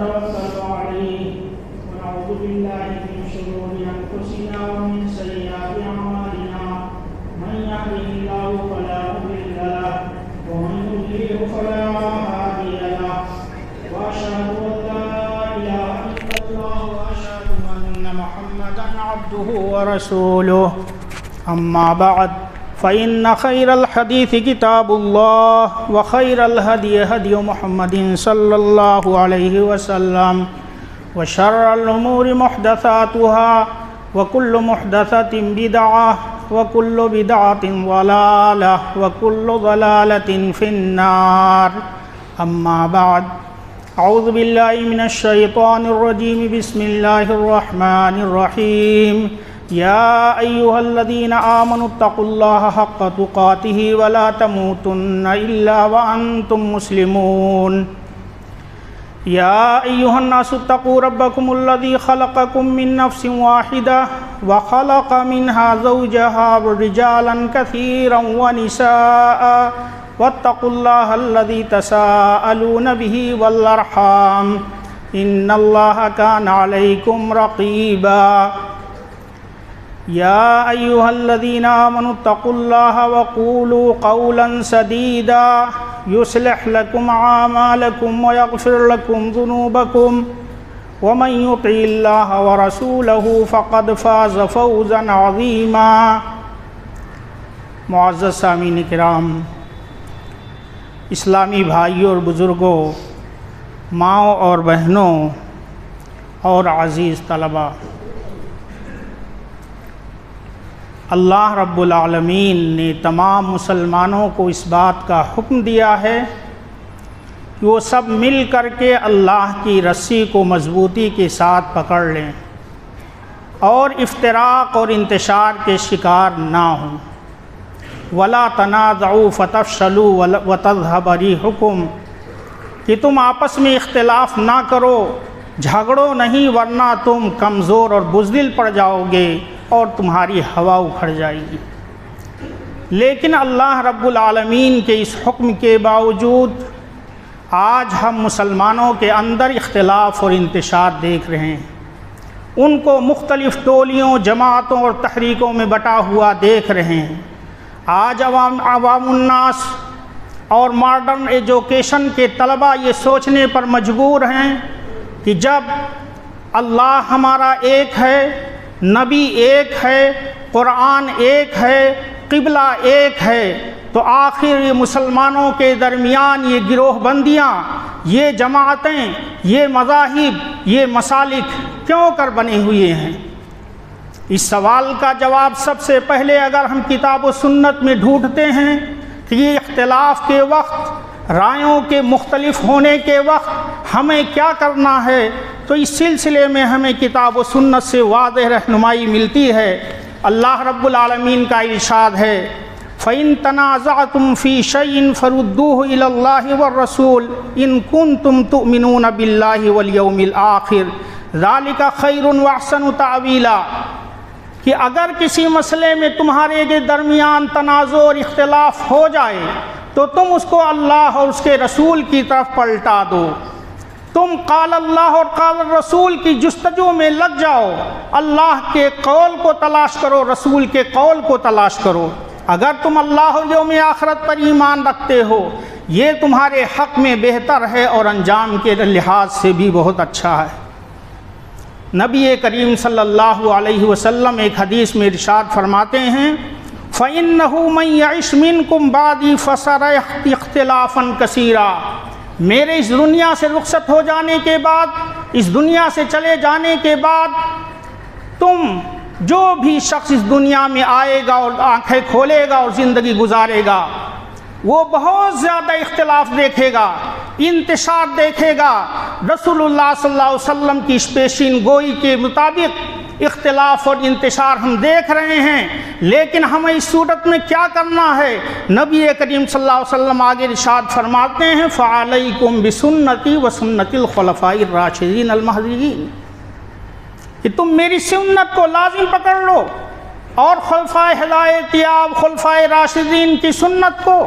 ونتوكل عليه ونعوذ بالله من شرور أنفسنا ومن سيئات أعمالنا من يهده الله فلا مضل له ومن يضلل فلا هادي له وأشهد أن لا إله إلا الله وأشهد أن محمدا عبده ورسوله أما بعد فإن خير الحديث كتاب الله وخير الهدي هدي محمد صلى الله عليه وسلم وشر الأمور محدثاتها وكل محدثة بدعة وكل بدعة ضلالة وكل ضلالة في النار أما بعد أعوذ بالله من الشيطان الرجيم بسم الله الرحمن الرحيم يا أيها الذين آمنوا اتقوا الله حق تقاته ولا تموتن إلا وأنتم مسلمون يا أيها الناس اتقوا ربكم الذي خلقكم من نفس واحدة وخلق منها زوجها رجالا كثيرا ونساء واتقوا الله الذي تساءلون به والأرحام إن الله كان عليكم رقيبا يا أيها الذين آمنوا اتقوا الله وقولوا قولا سديدا يصلح لكم أعمالكم ويغفر لكم ذنوبكم ومن يطع الله ورسوله فقد فاز فوزا عظيما. معزز سامعین کرام، اسلامی بھائیوں اور بزرگوں، ماؤں اور بہنوں اور عزیز طلباء، اللہ رب العالمین نے تمام مسلمانوں کو اس بات کا حکم دیا ہے کہ وہ سب مل کر کے اللہ کی رسی کو مضبوطی کے ساتھ پکڑ لیں اور افتراق اور انتشار کے شکار نہ ہوں. وَلَا تَنَازَعُوا فَتَفْشَلُوا وَتَذْهَبَ رِيحُكُمْ، کہ تم آپس میں اختلاف نہ کرو، جھگڑو نہیں، ورنہ تم کمزور اور بزدل پڑ جاؤ گے اور تمہاری ہوا اکھڑ جائے گی. لیکن اللہ رب العالمین کے اس حکم کے باوجود آج ہم مسلمانوں کے اندر اختلاف اور انتشار دیکھ رہے ہیں. ان کو مختلف ٹولیوں، جماعتوں اور تحریکوں میں بٹا ہوا دیکھ رہے ہیں. آج عوام الناس اور ماڈرن ایجوکیشن کے طلباء یہ سوچنے پر مجبور ہیں کہ جب اللہ ہمارا ایک ہے، نبی ایک ہے، قرآن ایک ہے، قبلہ ایک ہے، تو آخر یہ مسلمانوں کے درمیان یہ گروہ بندیاں، یہ جماعتیں، یہ مذاہب، یہ مسالک کیوں کر بنے ہوئے ہیں؟ اس سوال کا جواب سب سے پہلے اگر ہم کتاب و سنت میں ڈھونڈتے ہیں کہ یہ اختلاف کے وقت، رائوں کے مختلف ہونے کے وقت ہمیں کیا کرنا ہے، تو اس سلسلے میں ہمیں کتاب و سنت سے واضح رہنمائی ملتی ہے. اللہ رب العالمین کا ارشاد ہے فَإِن تَنَازَعْتُمْ فِي شَيْءٍ فَرُدُّوهُ إِلَى اللَّهِ وَالرَّسُولِ إِن كُنتُمْ تُؤْمِنُونَ بِاللَّهِ وَالْيَوْمِ الْآخِرِ ذَلِكَ خَيْرٌ وَأَحْسَنُ تَأْوِيلًا، کہ اگر کسی مسئلے میں تمہارے کے درمیان تنازع اور اختلاف ہو جائے تو تم اس کو اللہ اور اس کے رسول کی طرف پلٹا دو. تم قال اللہ اور قال الرسول کی جستجو میں لگ جاؤ، اللہ کے قول کو تلاش کرو، رسول کے قول کو تلاش کرو. اگر تم اللہ اور یوم آخرت پر ایمان رکھتے ہو، یہ تمہارے حق میں بہتر ہے اور انجام کے لحاظ سے بھی بہت اچھا ہے. نبی کریم صلی اللہ علیہ وسلم ایک حدیث میں ارشاد فرماتے ہیں فَإِنَّهُ مَن يَعِشْ مِنكُم بَعْدِي فَسَيَرَى اخْتِلَافًا كَثِيرًا، میرے اس دنیا سے رخصت ہو جانے کے بعد، اس دنیا سے چلے جانے کے بعد، تم جو بھی شخص اس دنیا میں آئے گا اور آنکھیں کھولے گا اور زندگی گزارے گا، وہ بہت زیادہ اختلاف دیکھے گا، انتشار دیکھے گا. رسول اللہ صلی اللہ علیہ وسلم کی اس پیشین گوئی کے مطابق اختلاف اور انتشار ہم دیکھ رہے ہیں. لیکن ہمیں اس صورت میں کیا کرنا ہے؟ نبی کریم صلی اللہ علیہ وسلم آگے ارشاد فرماتے ہیں فَعَلَيْكُمْ بِسُنَّتِي وَسُنَّتِ الْخُلَفَاءِ الرَّاشِدِينَ الْمَهْدِيِّينَ، کہ تم میری سنت کو لازم پکڑ لو اور خلفائے ہدایت یاب خلفائے راشدین کی سنت کو،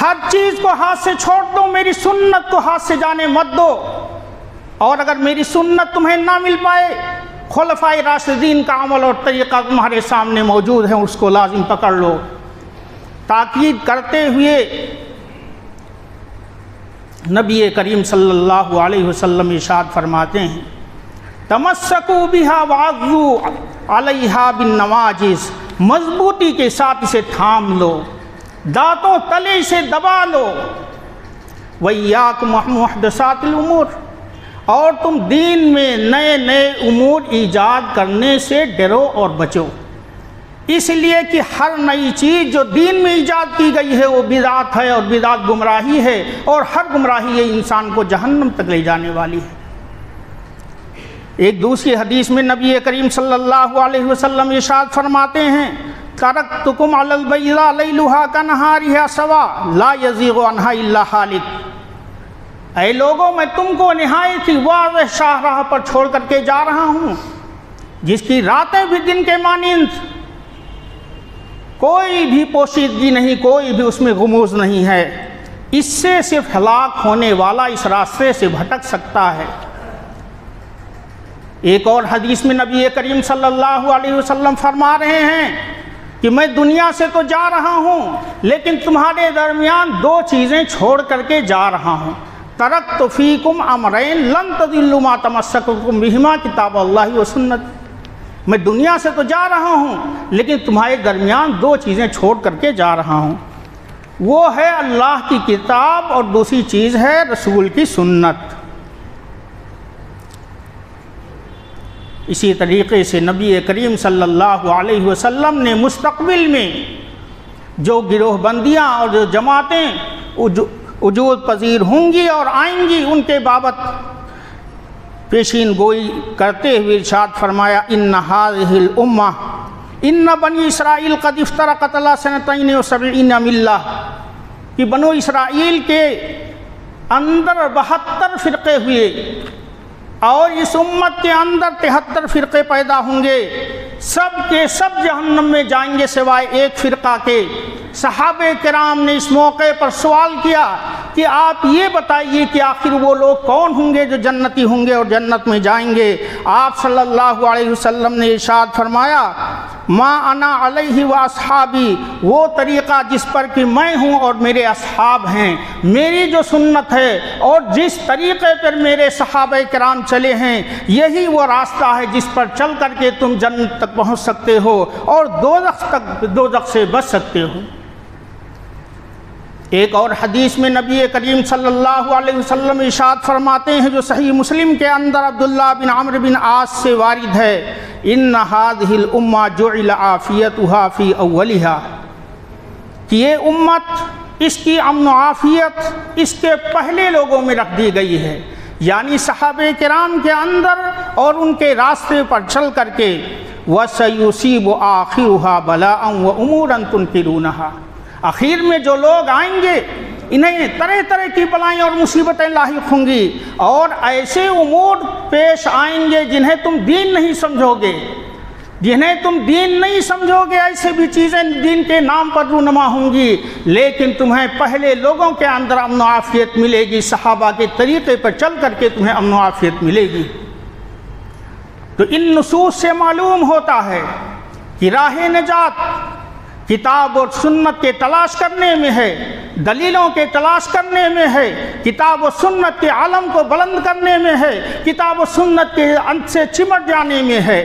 ہر چیز کو ہاتھ سے چھوڑ دو، میری سنت کو ہاتھ سے جانے مت دو. اور اگر میری سنت تمہیں نہ مل پائے، خلفائے راشدین کا عمل اور طریقہ تمہارے سامنے موجود ہے، اس کو لازم پکڑ لو۔ تاکید کرتے ہوئے نبی کریم صلی اللہ علیہ وسلم ارشاد فرماتے ہیں، تمسکوا بہا وعضوا علیہا بالنواجذ، مضبوطی کے ساتھ اسے تھام لو، دانتوں تلے اسے دبا لو۔ وَإِيَّاكُمْ وَمُحْدَثَاتِ الْأُمُورِ، اور تم دین میں نئے نئے امور ایجاد کرنے سے ڈرو اور بچو، اس لیے کہ ہر نئی چیز جو دین میں ایجاد کی گئی ہے وہ بدعت ہے، اور بدعت گمراہی ہے، اور ہر گمراہی یہ انسان کو جہنم تک لے جانے والی ہے۔ ایک دوسری حدیث میں نبی کریم صلی اللہ علیہ وسلم ارشاد فرماتے ہیں، ترکتکم علی البیضاء لیلھا کنہارھا سواء لا یزیغ عنھا الا ھالک۔ اے لوگوں، میں تم کو نہایت ہی واضح شاہراہ پر چھوڑ کر کے جا رہا ہوں، جس کی راتیں بھی دن کے مانند، کوئی بھی پوشیدگی نہیں، کوئی بھی اس میں غموض نہیں ہے، اس سے صرف ہلاک ہونے والا اس راستے سے بھٹک سکتا ہے۔ ایک اور حدیث میں نبی کریم صلی اللہ علیہ وسلم فرما رہے ہیں کہ میں دنیا سے تو جا رہا ہوں، لیکن تمہارے درمیان دو چیزیں چھوڑ کر کے جا رہا ہوں۔ ترکت فیکم امرین لن تضلوا ما تمسکتم بہما کتاب اللہ و سنت۔ میں دنیا سے تو جا رہا ہوں، لیکن تمہارے درمیان دو چیزیں چھوڑ کر کے جا رہا ہوں، وہ ہے اللہ کی کتاب اور دوسری چیز ہے رسول کی سنت۔ اسی طریقے سے نبی کریم صلی اللہ علیہ وسلم نے مستقبل میں جو گروہ بندیاں اور جو جماعتیں وجود پذیر ہوں گی اور آئیں گی، ان کے بابت پیشین گوئی کرتے ہوئے ارشاد فرمایا، ان ھذہ الامہ ان بنی اسرائیل قد افترقت علی سنتین و سبعین ملہ، کہ بنو اسرائیل کے اندر 72 فرقے ہوئے، اور اس امت کے اندر 73 فرقے پیدا ہوں گے، سب کے سب جہنم میں جائیں گے سوائے ایک فرقہ کے۔ صحابہ کرام نے اس موقع پر سوال کیا کہ آپ یہ بتائیے کہ آخر وہ لوگ کون ہوں گے جو جنتی ہوں گے اور جنت میں جائیں گے؟ آپ صلی اللہ علیہ وسلم نے ارشاد فرمایا، ما انا علیہ و اصحابی، وہ طریقہ جس پر کہ میں ہوں اور میرے اصحاب ہیں، میری جو سنت ہے اور جس طریقے پر میرے صحابہ کرام چلے ہیں، یہی وہ راستہ ہے جس پر چل کر کے تم جنت تک پہنچ سکتے ہو اور دوزخ سے بچ سکتے ہو۔ ایک اور حدیث میں نبی کریم صلی اللہ علیہ وسلم ارشاد فرماتے ہیں، جو صحیح مسلم کے اندر عبداللہ بن عمرو بن عاص سے وارد ہے، ان ھذہ الامہ جعل عافیتھا فی اولھا، کہ یہ امت، اس کی امن و عافیت اس کے پہلے لوگوں میں رکھ دی گئی ہے، یعنی صحابہ کرام کے اندر اور ان کے راستے پر چل کر کے، وَسَيُصِيبُ آخِرُهَا بَلَاءً وَأُمُورًا تُنْكِرُونَهَا، آخر میں جو لوگ آئیں گے انہیں طرح طرح کی بلائیں اور مصیبتیں لاحق ہوں گی، اور ایسے امور پیش آئیں گے جنہیں تم دین نہیں سمجھو گے، ایسے بھی چیزیں دین کے نام پر رونما ہوں گی، لیکن تمہیں پہلے لوگوں کے اندر امن و عافیت ملے گی، صحابہ کے طریقے پر چل کر کے تمہیں امن و عافیت ملے گی۔ تو ان نصوص سے معلوم ہوتا ہے کہ راہ نجات کتاب اور سنت کے تلاش کرنے میں ہے، دلیلوں کے تلاش کرنے میں ہے، کتاب و سنت کے علم کو بلند کرنے میں ہے، کتاب و سنت کے انت سے چمٹ جانے میں ہے،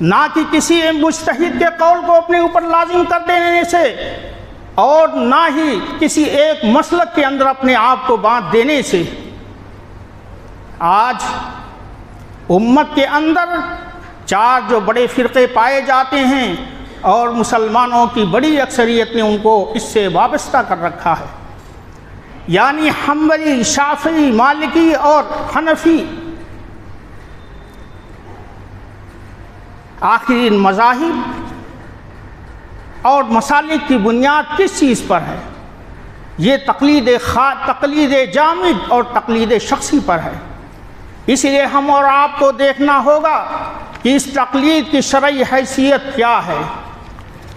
نہ کہ کسی مجتہد کے قول کو اپنے اوپر لازم کر دینے سے، اور نہ ہی کسی ایک مسلک کے اندر اپنے آپ کو باندھ دینے سے۔ آج امت کے اندر 4 جو بڑے فرقے پائے جاتے ہیں، اور مسلمانوں کی بڑی اکثریت نے ان کو اس سے وابستہ کر رکھا ہے، یعنی حنبلی، شافعی، مالکی اور حنفی۔ آخر ان مذاہب اور مسالک کی بنیاد کس چیز پر ہے؟ یہ تقلید جامد اور تقلید شخصی پر ہے۔ اس لیے ہم اور آپ کو دیکھنا ہوگا کہ اس تقلید کی شرعی حیثیت کیا ہے۔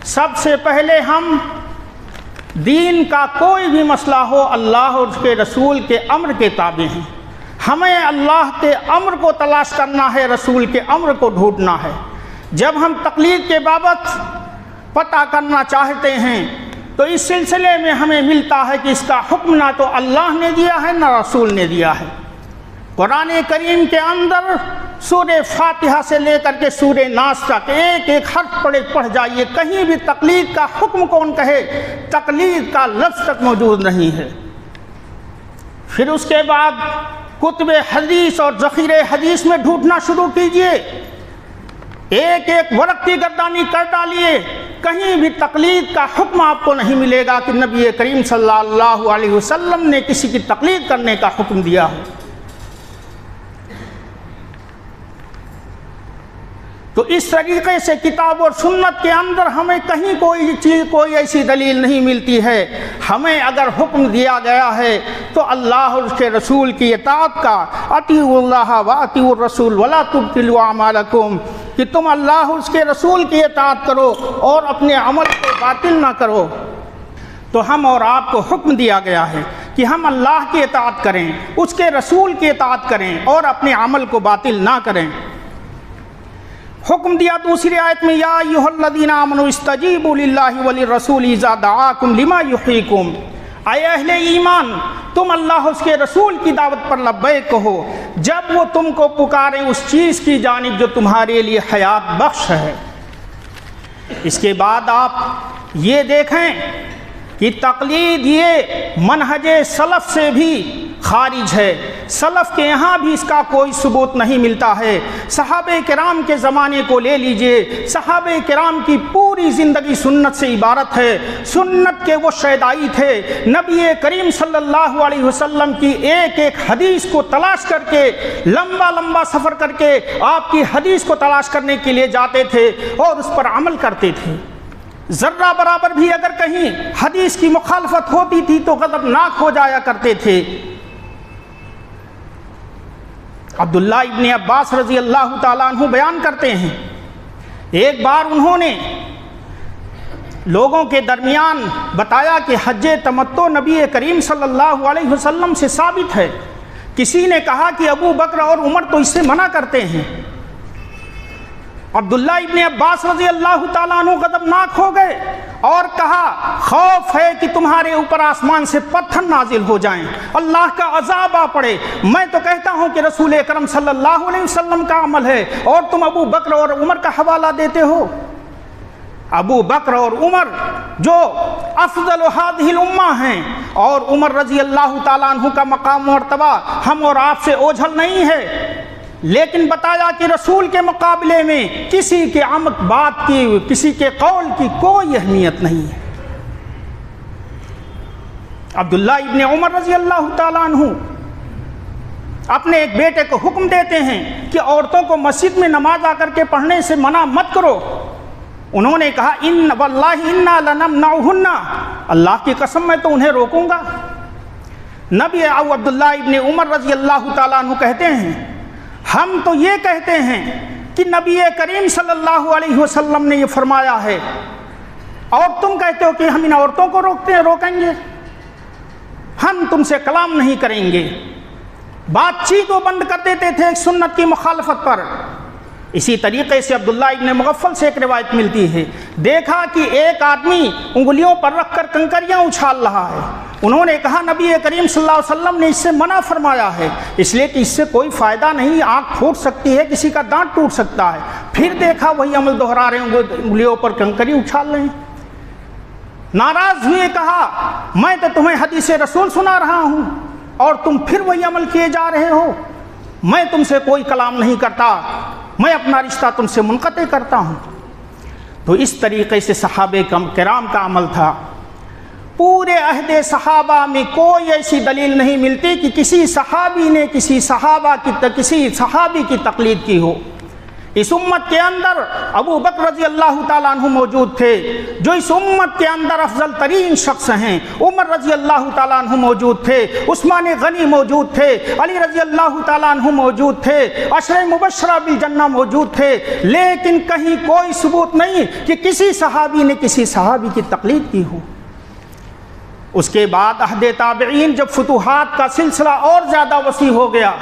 سب سے پہلے ہم دین کا کوئی بھی مسئلہ ہو، اللہ اور اس کے رسول کے امر کے تابع ہیں۔ ہمیں اللہ کے امر کو تلاش کرنا ہے، رسول کے امر کو ڈھونڈنا ہے۔ جب ہم تقلید کے بابت پتہ کرنا چاہتے ہیں تو اس سلسلے میں ہمیں ملتا ہے کہ اس کا حکم نہ تو اللہ نے دیا ہے نہ رسول نے دیا ہے۔ قرآن کریم کے اندر سورہ فاتحہ سے لے کر کے سورہ ناس تک ایک ایک حرف پڑھ جائیے، کہیں بھی تقلید کا حکم کون کہے، تقلید کا لفظ تک موجود نہیں ہے۔ پھر اس کے بعد کتب حدیث اور ذخیرہ حدیث میں ڈھونڈنا شروع کیجئے، ایک ایک ورق کی گردانی کر ڈالیے، کہیں بھی تقلید کا حکم آپ کو نہیں ملے گا کہ نبی کریم صلی اللہ علیہ وسلم نے کسی کی تقلید کرنے کا حکم دیا ہو۔ تو اس طریقے سے کتاب اور سنت کے اندر ہمیں کہیں کوئی ایسی دلیل نہیں ملتی ہے۔ ہمیں اگر حکم دیا گیا ہے تو اللہ اور اس کے رسول کی اطاعت کا، اطیعوا اللہ واطیعوا الرسول ولا تبطلوا اعمالکم، کہ تم اللہ اور اس کے رسول کی اطاعت کرو اور اپنے عمل کو باطل نہ کرو۔ تو ہم اور آپ کو حکم دیا گیا ہے کہ ہم اللہ کی اطاعت کریں، اس کے رسول کی اطاعت کریں اور اپنے عمل کو باطل نہ کریں۔ حکم دیا دوسری آیت میں، یا ایھا الذین آمنوا استجیبوا للہ وللرسول اذا دعاکم لما یحییکم، اے اہل ایمان تم اللہ اس کے رسول کی دعوت پر لبیک کہو جب وہ تم کو پکاریں اس چیز کی جانب جو تمہارے لیے حیات بخش ہے۔ اس کے بعد آپ یہ دیکھیں کہ تقلید یہ منہج سلف سے بھی خارج ہے، سلف کے یہاں بھی اس کا کوئی ثبوت نہیں ملتا ہے۔ صحابہ کرام کے زمانے کو لے لیجئے، صحابہ کرام کی پوری زندگی سنت سے عبارت ہے، سنت کے وہ شیدائی تھے، نبی کریم صلی اللہ علیہ وسلم کی ایک ایک حدیث کو تلاش کر کے، لمبا لمبا سفر کر کے آپ کی حدیث کو تلاش کرنے کے لیے جاتے تھے اور اس پر عمل کرتے تھے۔ ذرہ برابر بھی اگر کہیں حدیث کی مخالفت ہوتی تھی تو غضبناک ہو جایا کرتے تھے۔ عبداللہ ابن عباس رضی اللہ تعالیٰ عنہ بیان کرتے ہیں، ایک بار انہوں نے لوگوں کے درمیان بتایا کہ حج تمتع نبی کریم صلی اللہ علیہ وسلم سے ثابت ہے۔ کسی نے کہا کہ ابو بکر اور عمر تو اس سے منع کرتے ہیں۔ عبداللہ ابن عباس رضی اللہ تعالیٰ عنہ غضبناک ہو گئے اور کہا، خوف ہے کہ تمہارے اوپر آسمان سے پتھر نازل ہو جائیں، اللہ کا عذاب آ پڑے۔ میں تو کہتا ہوں کہ رسول اکرم صلی اللہ علیہ وسلم کا عمل ہے اور تم ابو بکر اور عمر کا حوالہ دیتے ہو۔ ابو بکر اور عمر جو افضل هذه الامہ ہیں، اور عمر رضی اللہ تعالیٰ عنہ کا مقام و مرتبہ ہم اور آپ سے اوجھل نہیں ہے، لیکن بتایا کہ رسول کے مقابلے میں کسی کے بات کی، کسی کے قول کی کوئی اہمیت نہیں ہے۔ عبداللہ ابن عمر رضی اللہ تعالیٰ عنہ اپنے ایک بیٹے کو حکم دیتے ہیں کہ عورتوں کو مسجد میں نماز آ کر کے پڑھنے سے منع مت کرو۔ انہوں نے کہا، ان واللہ انا لنمنعہن، اللہ کی قسم میں تو انہیں روکوں گا۔ نبی عبداللہ ابن عمر رضی اللہ تعالیٰ عنہ کہتے ہیں، ہم تو یہ کہتے ہیں کہ نبی کریم صلی اللہ علیہ وسلم نے یہ فرمایا ہے، اور تم کہتے ہو کہ ہم ان عورتوں کو روکیں گے، ہم تم سے کلام نہیں کریں گے۔ بات چیت وہ بند کر دیتے تھے ایک سنت کی مخالفت پر۔ اسی طریقے سے عبداللہ ابن مغفل سے ایک روایت ملتی ہے، دیکھا کہ ایک آدمی انگلیوں پر رکھ کر کنکریاں اچھال رہا ہے۔ انہوں نے کہا، نبی کریم صلی اللہ علیہ وسلم نے اس سے منع فرمایا ہے، اس لیے کہ اس سے کوئی فائدہ نہیں، آنکھ پھوٹ سکتی ہے، کسی کا دانت ٹوٹ سکتا ہے۔ پھر دیکھا وہی عمل دہرا رہے ہیں، انگلیوں پر کنکری اچھال رہے ہیں۔ ناراض ہوئے، کہا، میں تو تمہیں حدیث رسول سنا رہا ہوں اور تم پھر وہی عمل کیے جا رہے ہو، میں تم سے کوئی کلام نہیں کرتا، میں اپنا رشتہ تم سے منقطع کرتا ہوں۔ تو اس طریقے سے صحابہ کرام کا عمل تھا۔ پورے عہد صحابہ میں کوئی ایسی دلیل نہیں ملتی کہ کسی صحابی نے کسی صحابی کی تقلید کی ہو۔ اس امت کے اندر ابو بکر رضی اللہ تعالیٰ عنہ موجود تھے، جو اس امت کے اندر افضل ترین شخص ہیں۔ عمر رضی اللہ تعالیٰ عنہ موجود تھے، عثمان غنی موجود تھے، علی رضی اللہ تعالیٰ عنہ موجود تھے، عشرہ مبشرہ بالجنہ موجود تھے، لیکن کہیں کوئی ثبوت نہیں کہ کسی صحابی نے کسی صحابی کی تقلید کی ہو۔ اس کے بعد عہد تابعین جب فتوحات کا سلسلہ اور زیادہ وسیع ہو گیا،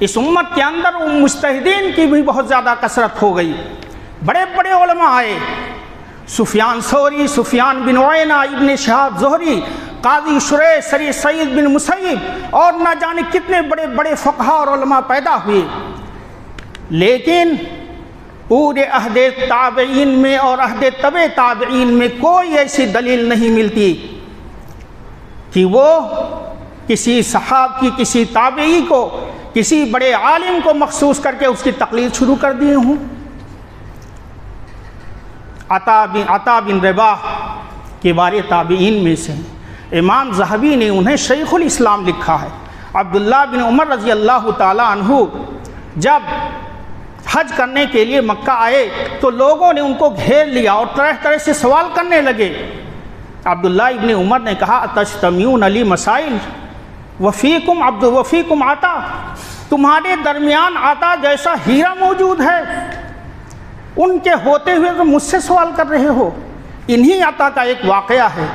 اس امت کے اندر مجتہدین کی بھی بہت زیادہ کثرت ہو گئی، بڑے بڑے علماء آئے، سفیان ثوری، سفیان بن عیینہ، ابن شہاب زہری، قاضی شریح، سری سعید بن مسیب، اور نہ جانے کتنے بڑے بڑے فقہا اور علماء پیدا ہوئے، لیکن پورے عہد تابعین میں اور عہد تبع تابعین میں کوئی ایسی دلیل نہیں ملتی کہ وہ کسی صحاب کی، کسی تابعی کو، کسی بڑے عالم کو مخصوص کر کے اس کی تقلید شروع کر دیے ہوں۔ عطا بن رباح کے بارے تابعین میں سے امام ذہبی نے انہیں شیخ الاسلام لکھا ہے۔ عبداللہ بن عمر رضی اللہ تعالی عنہ جب حج کرنے کے لیے مکہ آئے تو لوگوں نے ان کو گھیر لیا اور طرح طرح سے سوال کرنے لگے۔ عبداللہ ابن عمر نے کہا اتجتمعون لی مسائل وفیکم عبد وفیکم عطا، تمہارے درمیان عطا جیسا ہیرا موجود ہے، ان کے ہوتے ہوئے تو مجھ سے سوال کر رہے ہو۔ انہی عطا کا ایک واقعہ ہے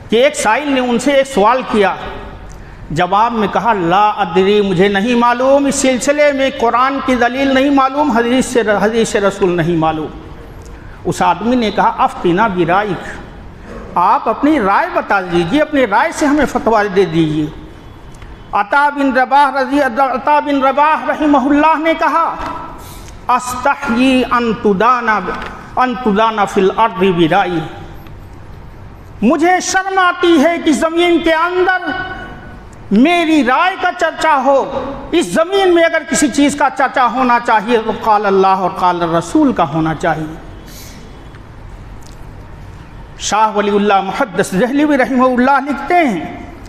کہ ایک سائل نے ان سے ایک سوال کیا، جواب میں کہا لا ادری، مجھے نہیں معلوم، اس سلسلے میں قرآن کی دلیل نہیں معلوم، حدیث رسول نہیں معلوم۔ اس آدمی نے کہا افتنا برائک، آپ اپنی رائے بتا دیجیے، اپنی رائے سے ہمیں فتویٰ دے دیجیے۔ عطا بن رباح رحمہ اللہ نے کہا استحیی ان تدانا فی الارض برائی، مجھے شرم آتی ہے کہ زمین کے اندر میری رائے کا چرچا ہو۔ اس زمین میں اگر کسی چیز کا چرچا ہونا چاہیے تو قال اللہ اور قال الرسول کا ہونا چاہیے۔ شاہ ولی اللہ محدث دہلوی رحمہ اللہ لکھتے ہیں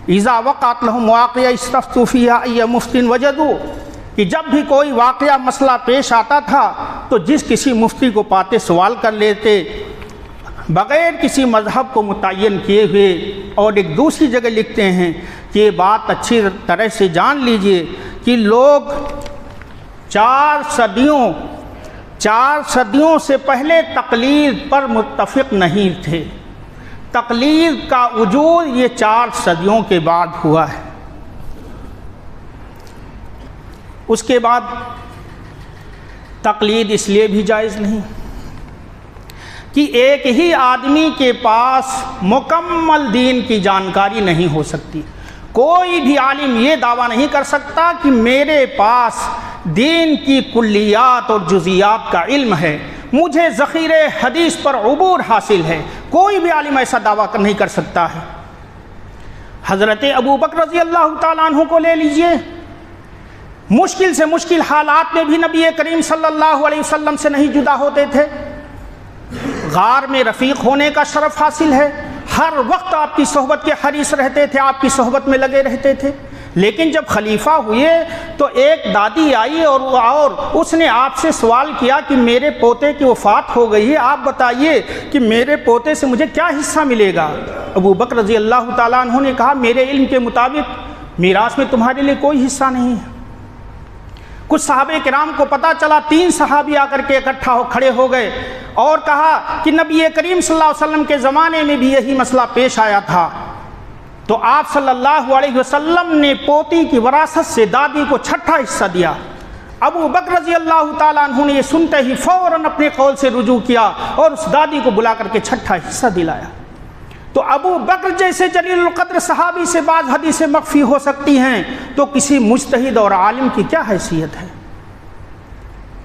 اذا وقعت لهم واقعہ استفتوا فیہا ای مفت وجدوا، کہ جب بھی کوئی واقعہ مسئلہ پیش آتا تھا تو جس کسی مفتی کو پاتے سوال کر لیتے بغیر کسی مذہب کو متعین کیے ہوئے۔ اور ایک دوسری جگہ لکھتے ہیں کہ یہ بات اچھی طرح سے جان لیجئے کہ لوگ چار صدیوں سے پہلے تقلید پر متفق نہیں تھے، تقلید کا وجود یہ 4 صدیوں کے بعد ہوا ہے۔ اس کے بعد تقلید اس لیے بھی جائز نہیں کہ ایک ہی آدمی کے پاس مکمل دین کی جانکاری نہیں ہو سکتی۔ کوئی بھی عالم یہ دعویٰ نہیں کر سکتا کہ میرے پاس دین کی کلیات اور جزیات کا علم ہے، مجھے ذخیرہ حدیث پر عبور حاصل ہے، کوئی بھی عالم ایسا دعویٰ نہیں کر سکتا ہے۔ حضرت ابو بکر رضی اللہ تعالیٰ عنہ کو لے لیجئے، مشکل سے مشکل حالات میں بھی نبی کریم صلی اللہ علیہ وسلم سے نہیں جدا ہوتے تھے، غار میں رفیق ہونے کا شرف حاصل ہے، ہر وقت آپ کی صحبت کے حریص رہتے تھے، آپ کی صحبت میں لگے رہتے تھے۔ لیکن جب خلیفہ ہوئے تو ایک دادی آئی اور اس نے آپ سے سوال کیا کہ میرے پوتے کی وفات ہو گئی ہے، آپ بتائیے کہ میرے پوتے سے مجھے کیا حصہ ملے گا؟ ابو بکر رضی اللہ تعالیٰ عنہ نے کہا میرے علم کے مطابق میراث میں تمہارے لیے کوئی حصہ نہیں ہے۔ کچھ صحابہ کرام کو پتہ چلا، 3 صحابی آ کر کے اکٹھا کھڑے ہو گئے اور کہا کہ نبی کریم صلی اللہ علیہ وسلم کے زمانے میں بھی یہی مسئلہ پیش آیا تھا، تو آپ صلی اللہ علیہ وسلم نے پوتی کی وراثت سے دادی کو 6واں حصہ دیا۔ ابو بکر رضی اللہ تعالیٰ عنہ نے یہ سنتے ہی فوراً اپنے قول سے رجوع کیا اور اس دادی کو بلا کر کے 6واں حصہ دلایا۔ تو ابو بکر جیسے جلیل القدر صحابی سے بعض حدیثیں مخفی ہو سکتی ہیں تو کسی مجتہد اور عالم کی کیا حیثیت ہے؟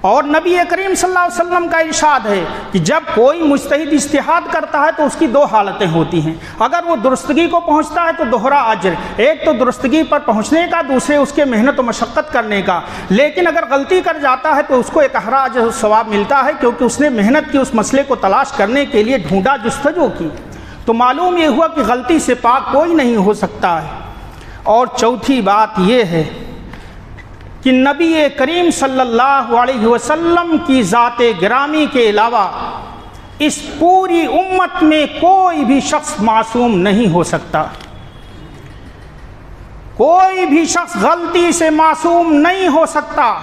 اور نبی کریم صلی اللہ علیہ وسلم کا ارشاد ہے کہ جب کوئی مجتہد اجتہاد کرتا ہے تو اس کی 2 حالتیں ہوتی ہیں، اگر وہ درستگی کو پہنچتا ہے تو دوہرا اجر، ایک تو درستگی پر پہنچنے کا، دوسرے اس کے محنت و مشقت کرنے کا، لیکن اگر غلطی کر جاتا ہے تو اس کو ایک احرا اجر و ثواب ملتا ہے کیونکہ اس نے محنت کی، اس مسئلے کو تلاش کرنے کے لیے ڈھونڈا، جستجو کی۔ تو معلوم یہ ہوا کہ غلطی سے پاک کوئی نہیں ہو سکتا ہے۔ اور چوتھی بات یہ ہے کہ نبی کریم صلی اللہ علیہ وسلم کی ذات گرامی کے علاوہ اس پوری امت میں کوئی بھی شخص معصوم نہیں ہو سکتا، کوئی بھی شخص غلطی سے معصوم نہیں ہو سکتا،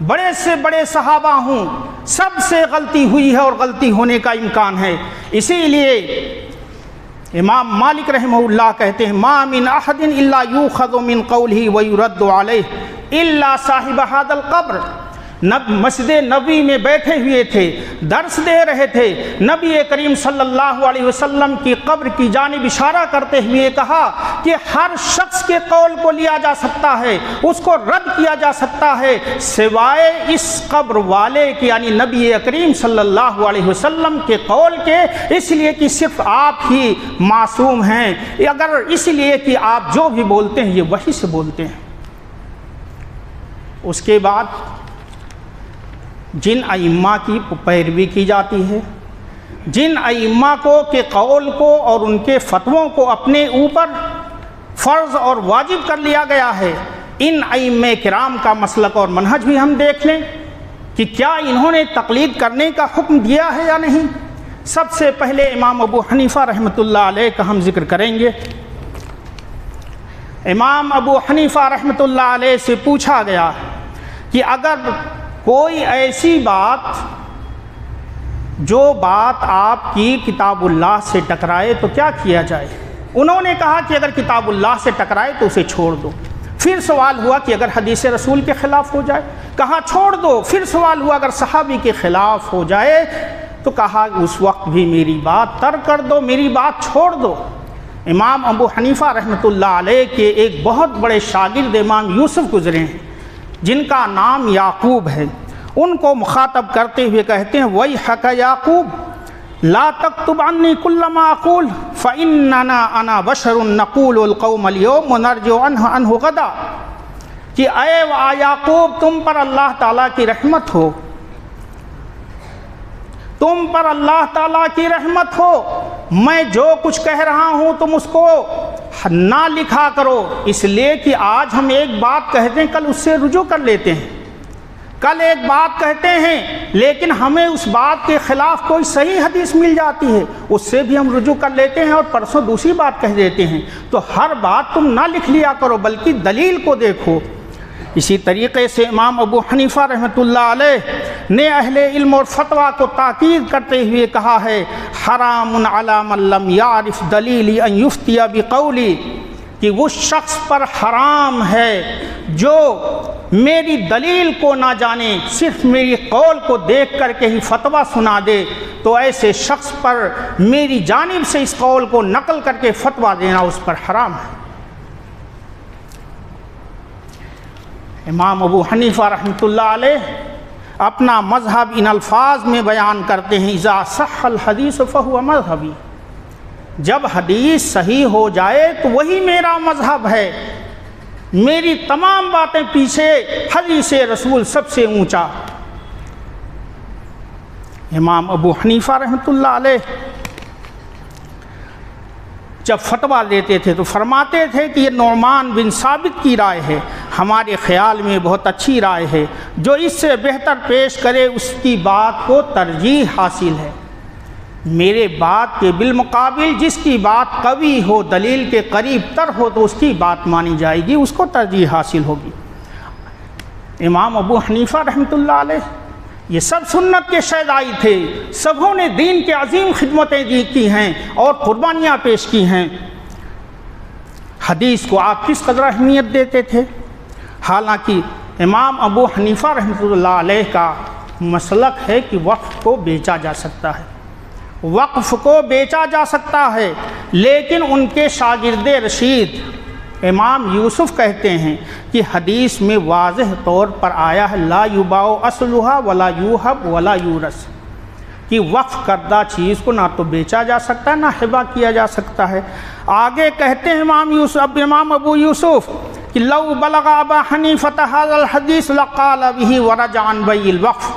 بڑے سے بڑے صحابہ ہوں، سب سے غلطی ہوئی ہے اور غلطی ہونے کا امکان ہے۔ اسی لیے امام مالک رحمہ اللہ کہتے ہیں ما من احد الا یؤخذ من قولہ ویرد علیہ الا صاحب ھذا القبر. مسجد نبی میں بیٹھے ہوئے تھے، درس دے رہے تھے، نبی کریم صلی اللہ علیہ وسلم کی قبر کی جانب اشارہ کرتے ہوئے کہا کہ ہر شخص کے قول کو لیا جا سکتا ہے، اس کو رد کیا جا سکتا ہے سوائے اس قبر والے کے، یعنی نبی کریم صلی اللہ علیہ وسلم کے قول کے، اس لیے کہ صرف آپ ہی معصوم ہیں، اگر اس لیے کہ آپ جو بھی بولتے ہیں یہ وحی سے بولتے ہیں. اس کے بعد جن ائمہ کی پیروی کی جاتی ہے، جن ائمہ کو کے قول کو اور ان کے فتووں کو اپنے اوپر فرض اور واجب کر لیا گیا ہے، ان ائمہ کرام کا مسلک اور منہج بھی ہم دیکھ لیں کہ کیا انہوں نے تقلید کرنے کا حکم دیا ہے یا نہیں. سب سے پہلے امام ابو حنیفہ رحمۃ اللہ علیہ کا ہم ذکر کریں گے. امام ابو حنیفہ رحمۃ اللہ علیہ سے پوچھا گیا کہ اگر کوئی ایسی بات جو بات آپ کی کتاب اللہ سے ٹکرائے تو کیا کیا جائے؟ انہوں نے کہا کہ اگر کتاب اللہ سے ٹکرائے تو اسے چھوڑ دو. پھر سوال ہوا کہ اگر حدیث رسول کے خلاف ہو جائے، کہا چھوڑ دو. پھر سوال ہوا اگر صحابی کے خلاف ہو جائے تو کہا اس وقت بھی میری بات ترک کر دو، میری بات چھوڑ دو. امام ابو حنیفہ رحمۃ اللہ علیہ کے ایک بہت بڑے شاگرد امام یوسف گزرے ہیں جن کا نام یعقوب ہے. ان کو مخاطب کرتے ہوئے کہتے ہیں ویحک یعقوب لا تکتب عنی کل ما اقول فاننا انا بشر نقول القوم اليوم ونرجع عنہ غدا. کہ اے یعقوب تم پر اللہ تعالیٰ کی رحمت ہو، تم پر اللہ تعالیٰ کی رحمت ہو، میں جو کچھ کہہ رہا ہوں تم اس کو نہ لکھا کرو، اس لیے کہ آج ہم ایک بات کہتے ہیں کل اس سے رجوع کر لیتے ہیں، کل ایک بات کہتے ہیں لیکن ہمیں اس بات کے خلاف کوئی صحیح حدیث مل جاتی ہے، اس سے بھی ہم رجوع کر لیتے ہیں اور پرسوں دوسری بات کہہ دیتے ہیں. تو ہر بات تم نہ لکھ لیا کرو بلکہ دلیل کو دیکھو. اسی طریقے سے امام ابو حنیفہ رحمۃ اللہ علیہ نے اہل علم اور فتویٰ کو تاکید کرتے ہوئے کہا ہے حرام علی من لم یعرف دلیلی ان یفتی بقولی، کہ وہ شخص پر حرام ہے جو میری دلیل کو نہ جانے، صرف میری قول کو دیکھ کر کے ہی فتویٰ سنا دے، تو ایسے شخص پر میری جانب سے اس قول کو نقل کر کے فتویٰ دینا اس پر حرام ہے. امام ابو حنیفہ رحمۃ اللہ علیہ اپنا مذہب ان الفاظ میں بیان کرتے ہیں اذا صح الحدیث فہو مذہبی، جب حدیث صحیح ہو جائے تو وہی میرا مذہب ہے، میری تمام باتیں پیچھے حدیث رسول سب سے اونچا. امام ابو حنیفہ رحمۃ اللہ علیہ جب فتویٰ دیتے تھے تو فرماتے تھے کہ یہ نعمان بن ثابت کی رائے ہے، ہمارے خیال میں بہت اچھی رائے ہے، جو اس سے بہتر پیش کرے اس کی بات کو ترجیح حاصل ہے. میرے بات کے بالمقابل جس کی بات قوی ہو، دلیل کے قریب تر ہو تو اس کی بات مانی جائے گی، اس کو ترجیح حاصل ہوگی. امام ابو حنیفہ رحمۃ اللہ علیہ یہ سب سنت کے شیدائی تھے، سبوں نے دین کے عظیم خدمتیں کی ہیں اور قربانیاں پیش کی ہیں. حدیث کو آپ کس قدر اہمیت دیتے تھے. حالانکہ امام ابو حنیفہ رحمۃ اللہ علیہ کا مسلک ہے کہ وقف کو بیچا جا سکتا ہے، وقف کو بیچا جا سکتا ہے، لیکن ان کے شاگرد رشید امام یوسف کہتے ہیں کہ حدیث میں واضح طور پر آیا ہے لا یباع اصلھا ولا یوہب ولا یورث، کہ وقف کردہ چیز کو نہ تو بیچا جا سکتا ہے نہ ہبہ کیا جا سکتا ہے. آگے کہتے ہیں امام ابو یوسف کہ لو بلغ ابا حنیفہ ھذا الحدیث لقال به ورجع عن بیع الوقف،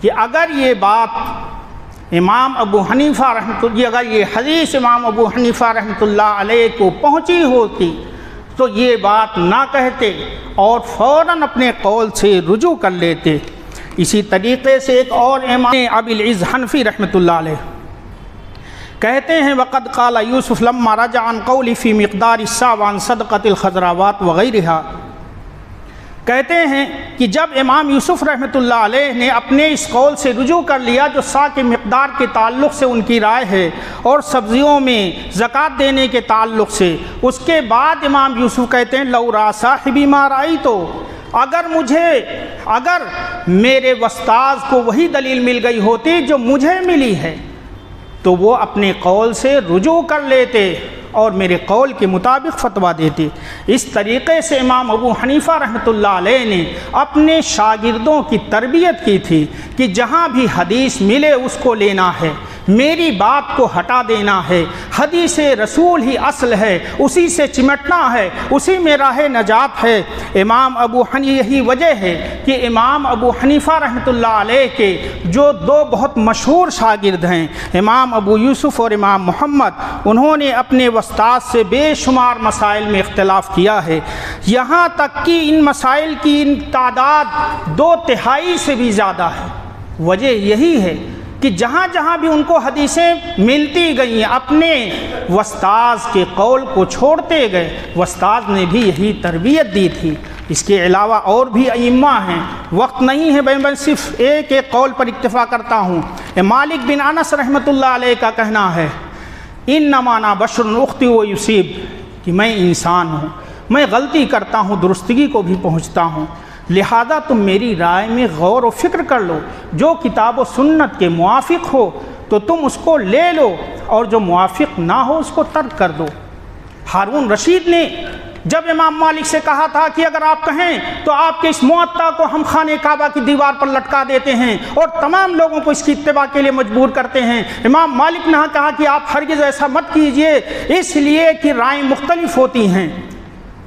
کہ اگر یہ بات امام ابو حنیفہ رحمۃ اللہ، اگر یہ حدیث امام ابو حنیفہ رحمۃ اللہ علیہ کو پہنچی ہوتی تو یہ بات نہ کہتے اور فوراً اپنے قول سے رجوع کر لیتے. اسی طریقے سے ایک اور امام ابی العز حنفی رحمۃ اللہ علیہ کہتے ہیں وقد قال یوسف لما رجع عن قولی فی مقدار الساع عن صدقۃ الخضراوات وغیرها، کہتے ہیں کہ جب امام یوسف رحمۃ اللہ علیہ نے اپنے اس قول سے رجوع کر لیا جو سا کے مقدار کے تعلق سے ان کی رائے ہے اور سبزیوں میں زکوٰۃ دینے کے تعلق سے، اس کے بعد امام یوسف کہتے ہیں لو را صاحبی ما رائی، تو اگر میرے وستاذ کو وہی دلیل مل گئی ہوتی جو مجھے ملی ہے تو وہ اپنے قول سے رجوع کر لیتے اور میرے قول کے مطابق فتویٰ دیتے۔ اس طریقے سے امام ابو حنیفہ رحمۃ اللہ علیہ نے اپنے شاگردوں کی تربیت کی تھی کہ جہاں بھی حدیث ملے اس کو لینا ہے، میری بات کو ہٹا دینا ہے، حدیث رسول ہی اصل ہے، اسی سے چمٹنا ہے، اسی میں راہ نجات ہے۔ امام ابو حنیفہ، یہی وجہ ہے کہ امام ابو حنیفہ رحمۃ اللہ علیہ کے جو دو بہت مشہور شاگرد ہیں، امام ابو یوسف اور امام محمد، انہوں نے اپنے استاد سے بے شمار مسائل میں اختلاف کیا ہے، یہاں تک کہ ان مسائل کی تعداد 2/3 سے بھی زیادہ ہے۔ وجہ یہی ہے کہ جہاں جہاں بھی ان کو حدیثیں ملتی گئیں اپنے استاد کے قول کو چھوڑتے گئے، استاد نے بھی یہی تربیت دی تھی۔ اس کے علاوہ اور بھی ائمہ ہیں، وقت نہیں ہے میں صرف ایک قول پر اکتفا کرتا ہوں۔ مالک بن انس رحمۃ اللہ علیہ کا کہنا ہے انما انا بشر اخطئ و یصیب، کہ میں انسان ہوں، میں غلطی کرتا ہوں، درستگی کو بھی پہنچتا ہوں، لہذا تم میری رائے میں غور و فکر کر لو، جو کتاب و سنت کے موافق ہو تو تم اس کو لے لو اور جو موافق نہ ہو اس کو ترک کر دو۔ ہارون رشید نے جب امام مالک سے کہا تھا کہ اگر آپ کہیں تو آپ کے اس معطا کو ہم خانہ کعبہ کی دیوار پر لٹکا دیتے ہیں اور تمام لوگوں کو اس کی اتباع کے لیے مجبور کرتے ہیں، امام مالک نے کہا کہ آپ ہرگز ایسا مت کیجئے، اس لیے کہ رائیں مختلف ہوتی ہیں،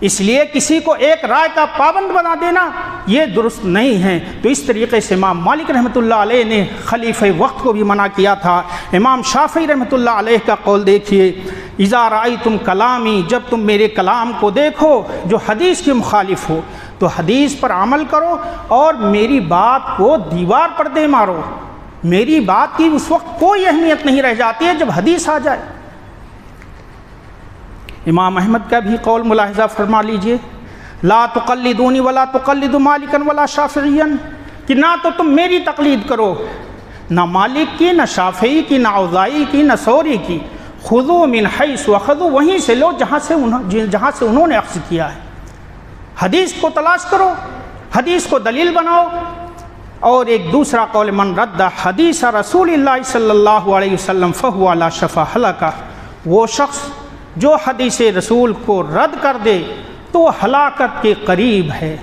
اس لیے کسی کو ایک رائے کا پابند بنا دینا یہ درست نہیں ہے۔ تو اس طریقے سے امام مالک رحمۃ اللہ علیہ نے خلیفہ وقت کو بھی منع کیا تھا۔ امام شافعی رحمۃ اللہ علیہ کا قول دیکھیے، اذا رأیتم کلامی، جب تم میرے کلام کو دیکھو جو حدیث کے مخالف ہو تو حدیث پر عمل کرو اور میری بات کو دیوار پر دے مارو۔ میری بات کی اس وقت کوئی اہمیت نہیں رہ جاتی ہے جب حدیث آ جائے۔ امام احمد کا بھی قول ملاحظہ فرما لیجئے، لا تقلدونی ولا تقلدوا مالکا ولا شافعیا، کہ نہ تو تم میری تقلید کرو، نہ مالک کی، نہ شافعی کی، نہ اوزاعی کی، نہ ثوری کی، خذوا من حیث اخذوا، وہیں سے لو جہاں سے انہوں نے اخذ کیا ہے۔ حدیث کو تلاش کرو، حدیث کو دلیل بناؤ۔ اور ایک دوسرا قول، من رد حدیث رسول اللہ صلی اللہ علیہ وسلم فہو علی شفا ہلکہ، وہ شخص جو حدیث رسول کو رد کر دے تو وہ ہلاکت کے قریب ہے،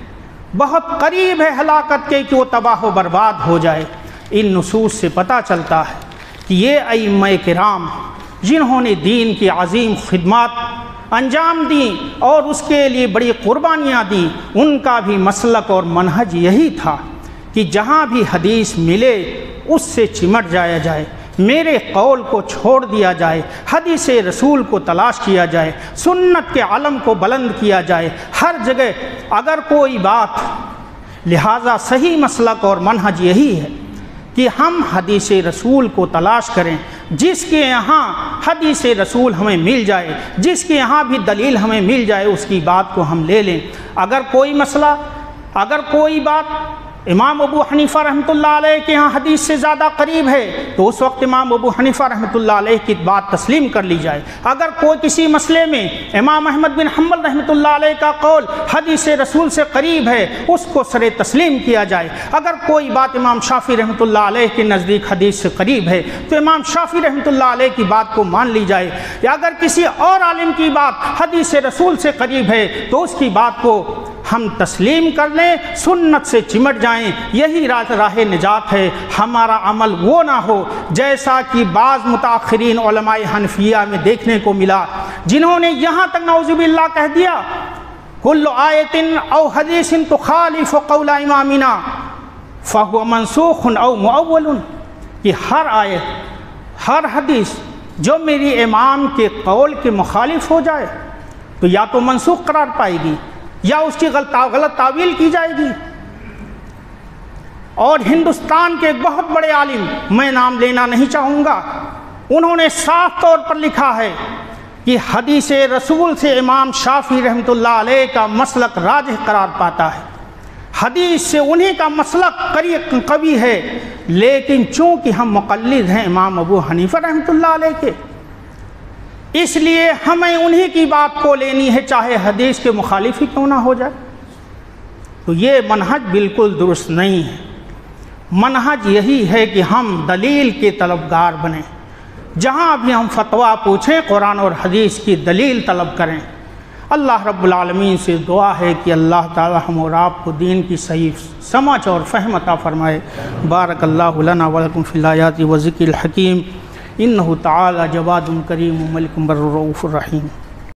بہت قریب ہے ہلاکت کے کہ وہ تباہ و برباد ہو جائے۔ ان نصوص سے پتہ چلتا ہے کہ یہ ائمہ کرام جنہوں نے دین کی عظیم خدمات انجام دیں اور اس کے لیے بڑی قربانیاں دیں، ان کا بھی مسلک اور منہج یہی تھا کہ جہاں بھی حدیث ملے اس سے چمٹ جایا جائے، میرے قول کو چھوڑ دیا جائے، حدیث رسول کو تلاش کیا جائے، سنت کے علم کو بلند کیا جائے ہر جگہ اگر کوئی بات۔ لہٰذا صحیح مسلک اور منہج یہی ہے کہ ہم حدیث رسول کو تلاش کریں، جس کے یہاں حدیث رسول ہمیں مل جائے، جس کے یہاں بھی دلیل ہمیں مل جائے اس کی بات کو ہم لے لیں۔ اگر کوئی مسئلہ، اگر کوئی بات امام ابو حنیفہ رحمۃ اللہ علیہ کے ہاں حدیث سے زیادہ قریب ہے تو اس وقت امام ابو حنیفہ رحمۃ اللہ علیہ کی بات تسلیم کر لی جائے۔ اگر کوئی کسی مسئلے میں امام احمد بن حنبل رحمۃ اللہ علیہ کا قول حدیث رسول سے قریب ہے اس کو سر تسلیم کیا جائے۔ اگر کوئی بات امام شافعی رحمۃ اللہ علیہ کے نزدیک حدیث سے قریب ہے تو امام شافعی رحمۃ اللہ علیہ کی بات کو مان لی جائے، یا اگر کسی اور عالم کی بات حدیث رسول سے قریب ہے تو اس کی بات کو ہم تسلیم کر لیں، سنت سے چمٹ جائیں، یہی راہ نجات ہے۔ ہمارا عمل وہ نہ ہو جیسا کہ بعض متاخرین علماء حنفیہ میں دیکھنے کو ملا، جنہوں نے یہاں تک نعوذ باللہ کہہ دیا کل آیت او حدیث تخالف قول امامنا فہو منسوخ او مؤول، کہ ہر آیت، ہر حدیث جو میری امام کے قول کے مخالف ہو جائے تو یا تو منسوخ قرار پائے گی یا اس کی غلط تعویل کی جائے گی۔ اور ہندوستان کے ایک بہت بڑے عالم، میں نام لینا نہیں چاہوں گا، انہوں نے صاف طور پر لکھا ہے کہ حدیث رسول سے امام شافعی رحمۃ اللہ علیہ کا مسلک راجح قرار پاتا ہے۔ حدیث سے انہی کا مسلک قوی ہے، لیکن چونکہ ہم مقلد ہیں امام ابو حنیفہ رحمۃ اللہ علیہ کے، اس لیے ہمیں انہی کی بات کو لینی ہے چاہے حدیث کے مخالف ہی کیوں نہ ہو جائے۔ تو یہ منہج بالکل درست نہیں ہے۔ منہج یہی ہے کہ ہم دلیل کے طلبگار بنیں، جہاں بھی ہم فتویٰ پوچھیں قرآن اور حدیث کی دلیل طلب کریں۔ اللہ رب العالمین سے دعا ہے کہ اللہ تعالی ہم اور آپ کو دین کی صحیح سمجھ اور فہم عطا فرمائے۔ بارک اللہ لنا ولکم فی الآیات و ذکر الحکیم، انہ تعالی جواد کریم ملک بر رؤوف الرحیم۔